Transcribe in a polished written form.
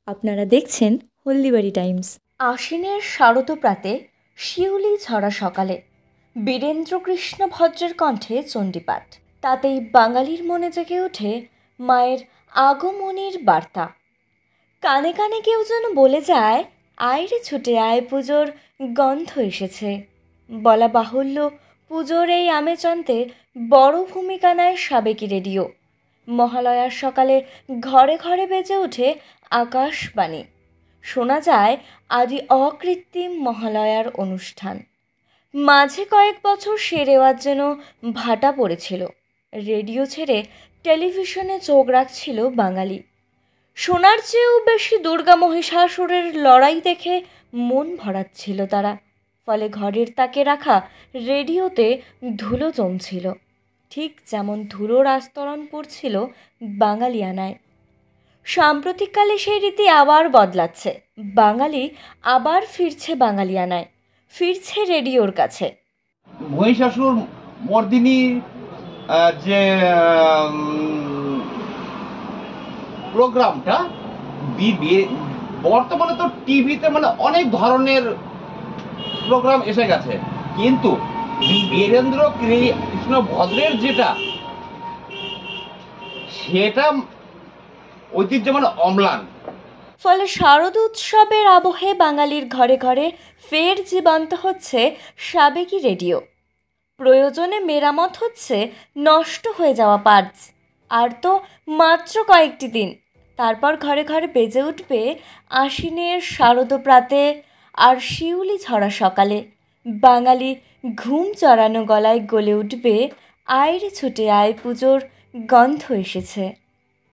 আপনারা দেখছেন হলদিবাড়ি টাইমস। আশ্বিনের শারদপ্রাতে শিউলি ঝরা সকালে বীরেন্দ্রকৃষ্ণ ভদ্রের কণ্ঠে চণ্ডীপাঠ, তাতেই বাঙালির মনে জেগে ওঠে মায়ের আগমনীর বার্তা। কানে কানে কেউ যেন বলে যায়, আয় রে ছুটে আয়, পুজোর গন্ধ এসেছে। বলা বাহুল্য, পুজোর এই আমেচান্তে বড় ভূমিকা নেয় সাবেকি রেডিও। মহালয়ার সকালে ঘরে ঘরে বেজে ওঠে আকাশবাণী। শোনা যায় আদি অকৃত্রিম মহালয়ার অনুষ্ঠান। মাঝে কয়েক বছর সে রেওয়াজ যেন ভাটা পড়েছিল। রেডিও ছেড়ে টেলিভিশনে চোখ রাখছিল বাঙালি। শোনার চেয়েও বেশি দুর্গা মহিষাসুরের লড়াই দেখে মন ভরাচ্ছিল তারা। ফলে ঘরের তাকে রাখা রেডিওতে ধুলো জমছিল, ঠিক যেমন ধুলোর আস্তরণ পড়ছিল বাঙালিয়ানায়। সাম্প্রতিককালে সেই রীতি আবার বদলাচ্ছে। বাঙালি আবার ফিরছে বাঙালিয়ানায়, ফিরছে রেডিওর কাছে। মহিষাসুর মর্দিনী যে প্রোগ্রামটা বর্তমানে তো টিভিতে মানে অনেক ধরনের প্রোগ্রাম এসে গেছে, কিন্তু বীরেন্দ্র কৃষ্ণ ভদ্রের যেটা সেটা ঐতিহ্য মানে অম্লান। ফলে শারদ উৎসবের আবহে বাঙালির ঘরে ঘরে ফের জীবন্ত হচ্ছে সাবেকি রেডিও। প্রয়োজনে মেরামত হচ্ছে নষ্ট হয়ে যাওয়া পার্টস। আর তো মাত্র কয়েকটি দিন, তারপর ঘরে ঘরে বেজে উঠবে আশ্বিনের শারদপ্রাতে আর শিউলি ঝরা সকালে। বাঙালি ঘুম চড়ানো গলায় গলে উঠবে, আয় রে ছুটে আয়, পুজোর গন্ধ এসেছে।